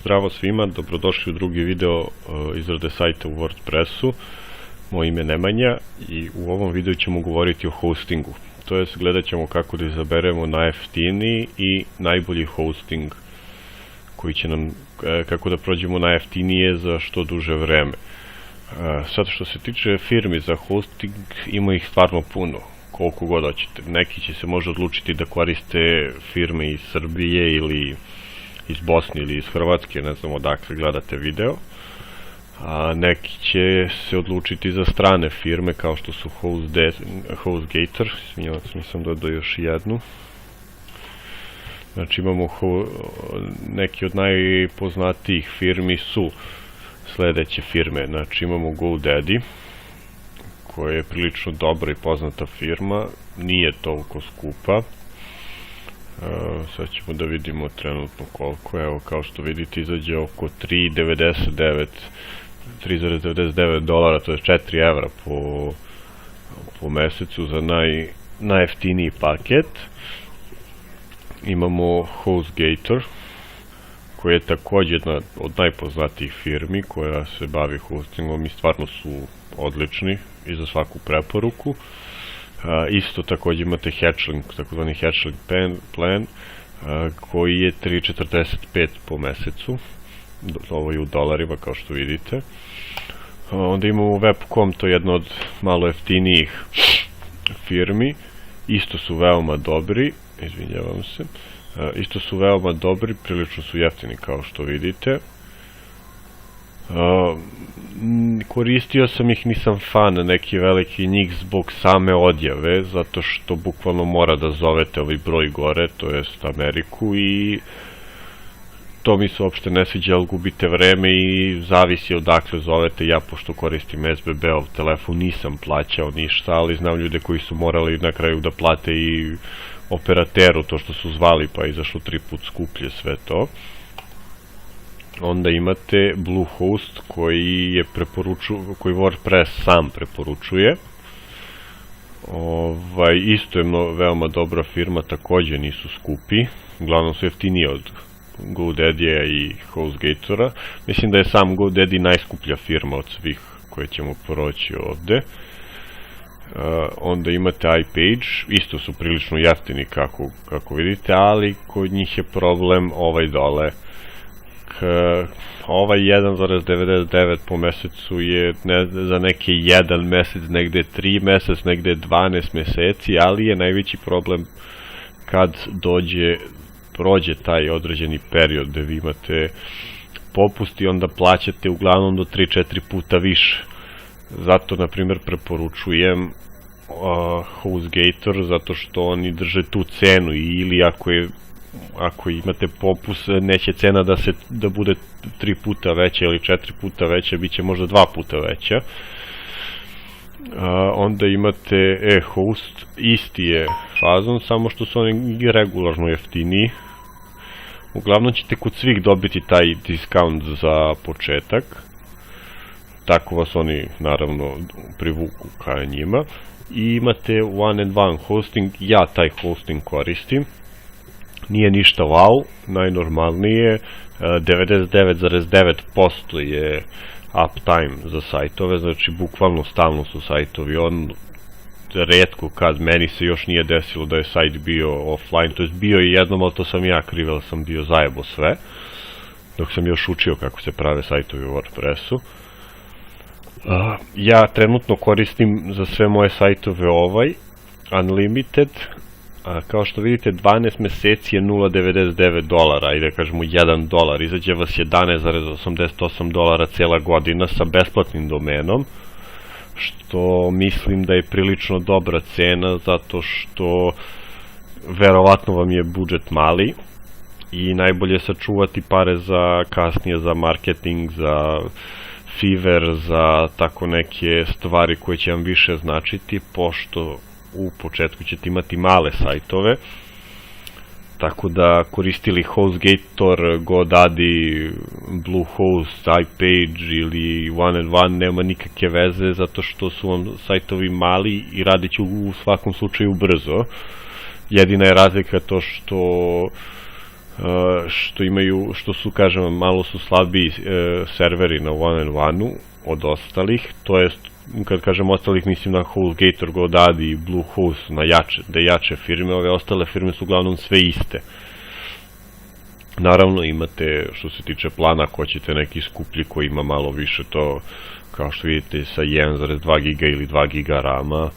Zdravo svima, dobrodošli u drugi video izrade sajta u WordPressu. Moje ime je Nemanja i u ovom videu ćemo govoriti o hostingu. To jest, gledat ćemo kako da izaberemo najjeftiniji i najbolji hosting koji će nam, kako da prođemo najjeftinije za što duže vreme. Sad što se tiče firmi za hosting, ima ih stvarno puno, koliko god hoćete. Neki će se možda odlučiti da koriste firme iz Srbije ili iz Bosne ili iz Hrvatske, ne znam odakle gledate video. A neki će se odlučiti za strane firme kao što su HostGator, izvinjavam se, nisam dodao još jednu. Znači imamo neki od najpoznatijih firmi su sledeće firme. Znači imamo GoDaddy, koja je prilično dobra i poznata firma, nije toliko skupa. Sad ćemo da vidimo trenutno koliko, evo kao što vidite izađe oko 3,99 dolara, to je 4 evra po mesecu za najjeftiniji paket. Imamo HostGator, koja je također jedna od najpoznatijih firmi koja se bavi hostingom i stvarno su odlični i za svaku preporuku. Isto također imate Hatchling, takozvani Hatchling plan, koji je 3,45 po mesecu, ovo je u dolarima kao što vidite. Onda imamo Webcom, to je jedna od malo jeftinijih firmi, isto su veoma dobri, izvinjavam se, isto su veoma dobri, prilično su jeftini kao što vidite. Koristio sam ih, nisam fan neki veliki njih zbog same odjave, zato što bukvalno mora da zovete ovaj broj gore, to jest Ameriku, i to mi se uopšte ne sviđa, ali gubite vreme i zavisi odakle zovete. Ja, pošto koristim SBB-ov telefon, nisam plaćao ništa, ali znam ljude koji su morali na kraju da plate i operateru to što su zvali, pa je izašlo 3 put skuplje sve to. Onda imate Bluehost, koji WordPress sam preporučuje. Isto je veoma dobra firma, također nisu skupi, uglavnom su jeftiniji od GoDaddy-a i HostGatora. Mislim da je sam GoDaddy najskuplja firma od svih koje ćemo proći ovde. Onda imate iPage, isto su prilično jeftini kako vidite, ali kod njih je problem ovaj dole. Ovaj 1,99 po mesecu je za neke 1 mesec, negde 3 mesec, negde 12 meseci, ali je najveći problem kad prođe taj određeni period gde vi imate popust i onda plaćate uglavnom do 3-4 puta više. Zato, na primjer, preporučujem HostGator, zato što oni drže tu cenu, ili ako imate popust, neće cena da bude 3 puta veća ili 4 puta veća, bit će možda 2 puta veća. Onda imate eHost, isti je fazon, samo što su oni regularno jeftiniji. Uglavnom ćete kod svih dobiti taj diskaunt za početak, tako vas oni naravno privuku ka njima. I imate One and One hosting, ja taj hosting koristim. Nije ništa wow, najnormalnije, 99,9% je uptime za sajtove, znači bukvalno stalno su sajtovi on. Retko kad, meni se još nije desilo da je sajt bio offline, to je bio i jednom, ali to sam ja kriv, ali sam bio zajebo sve, dok sam još učio kako se prave sajtovi u WordPressu. Ja trenutno koristim za sve moje sajtove Unlimited. Kao što vidite, 12 meseci je 0,99 dolara, i da kažemo 1 dolar, izađe vas 11,88 dolara cijela godina sa besplatnim domenom, što mislim da je prilično dobra cena, zato što verovatno vam je budžet mali i najbolje je sačuvati pare za kasnije, za marketing, za Fiverr, za tako neke stvari koje će vam više značiti, pošto u početku ćete imati male sajtove, tako da koristili HostGator, GoDaddy, Bluehost, iPage ili One and One nema nikakve veze, zato što su vam sajtovi mali i radit ću u svakom slučaju brzo. Jedina je razlika to što što su, kažem, malo su slabiji serveri na one-on-one-u od ostalih, to jest, kad kažem ostalih, mislim na HostGator, GoDaddy i Bluehost, na jače firme. Ove ostale firme su uglavnom sve iste. Naravno, imate, što se tiče plana, ako ćete neki skuplji koji ima malo više, to, kao što vidite, sa 1,2 giga ili 2 giga rama,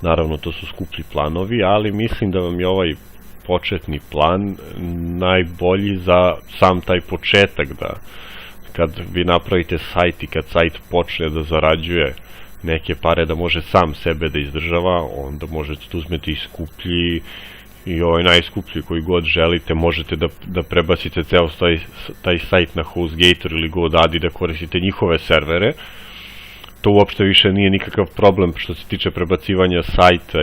naravno, to su skuplji planovi, ali mislim da vam je ovaj početni plan najbolji za sam taj početak, da kad vi napravite sajt i kad sajt počne da zarađuje neke pare, da može sam sebe da izdržava, onda možete da uzmete i skuplji i ovaj najskuplji koji god želite, možete da prebacite ceo taj sajt na HostGator ili GoDaddy, da koristite njihove servere. To uopšte više nije nikakav problem što se tiče prebacivanja sajta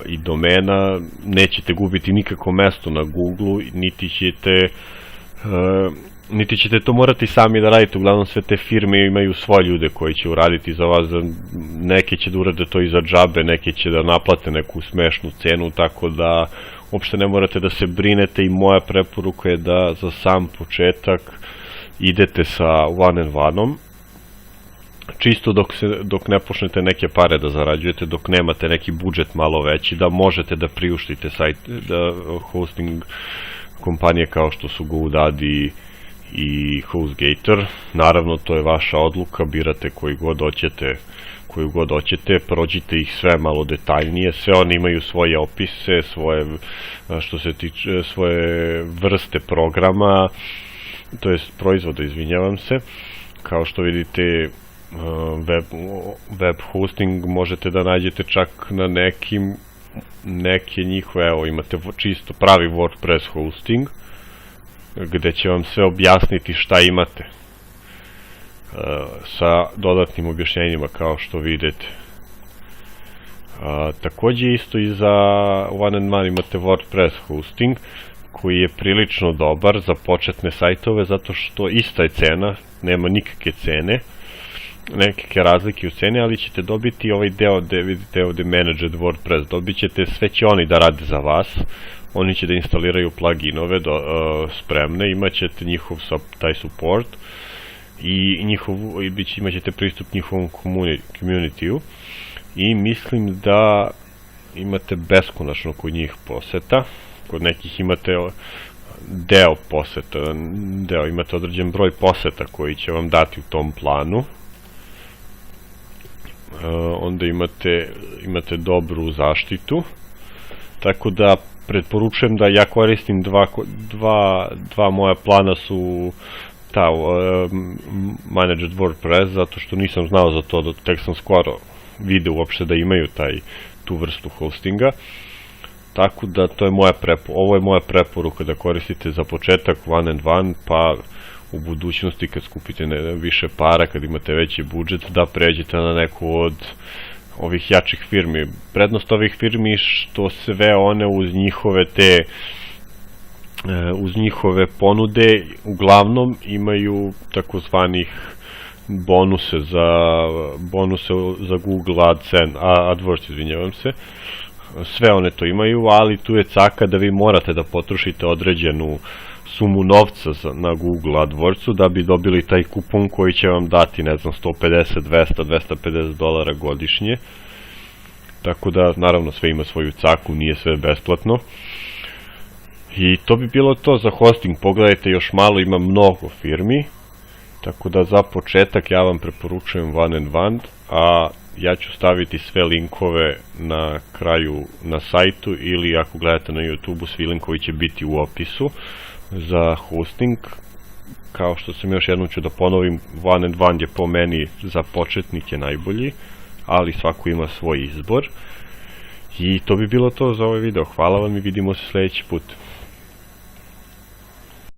i domena. Nećete gubiti nikako mesto na Google, niti ćete to morati sami da radite. Uglavnom sve te firme imaju svoje ljude koji će uraditi za vas. Neke će da urade to i za džabe, neke će da naplate neku smešnu cenu, tako da uopšte ne morate da se brinete i moja preporuka je da za sam početak idete sa one-on-one-om. Čisto dok ne počnete neke pare da zarađujete, dok nemate neki budžet malo veći, da možete da priuštite hosting kompanije kao što su GoDaddy i HostGator. Naravno, to je vaša odluka, birate koju god hoćete, prođite ih sve malo detaljnije, sve oni imaju svoje opise, svoje vrste programa, to jest proizvoda, izvinjavam se. Kao što vidite, web hosting možete da nađete čak na neke njihove, evo imate čisto pravi WordPress hosting, gde će vam sve objasniti šta imate, sa dodatnim objašnjenjima kao što vidite. Takođe isto i za one-on-one imate WordPress hosting, koji je prilično dobar za početne sajtove, zato što ista je cena, nema nikakve cene, nekakve razlike u ceni, ali ćete dobiti ovaj deo gde vidite ovde Managed WordPress, dobit ćete, sve će oni da rade za vas, oni će da instaliraju pluginove spremne, imat ćete njihov taj support i imat ćete pristup njihovom community-u i mislim da imate beskonačno kod njih poseta, kod nekih imate deo poseta, imate određen broj poseta koji će vam dati u tom planu. Onda imate dobru zaštitu, tako da preporučujem da ja koristim dva moja plana su Managed WordPress, zato što nisam znao za to, tek sam skoro video uopšte da imaju tu vrstu hostinga, tako da ovo je moja preporuka da koristite za početak one-on-one, pa u budućnosti kad skupite više para, kad imate veći budžet, da pređete na neku od ovih jačih firmi. Prednost ovih firmi što sve one uz njihove ponude uglavnom imaju takozvanih bonuse za Google AdWords, izvinjavam se. Sve one to imaju, ali tu je caka da vi morate da potrošite određenu sumu novca na Google AdWordsu da bi dobili taj kupon koji će vam dati, ne znam, 150, 200, 250 dolara godišnje. Tako da, naravno, sve ima svoju caku, nije sve besplatno. I to bi bilo to za hosting. Pogledajte još malo, ima mnogo firmi. Tako da za početak ja vam preporučujem one-on-one, a ja ću staviti sve linkove na kraju na sajtu ili ako gledate na YouTube-u, svi linkovi će biti u opisu za hosting. Kao što sam još jednom ću da ponovim, one-on-one je po meni za početnike najbolji, ali svako ima svoj izbor. I to bi bilo to za ovaj video. Hvala vam i vidimo se sledeći put.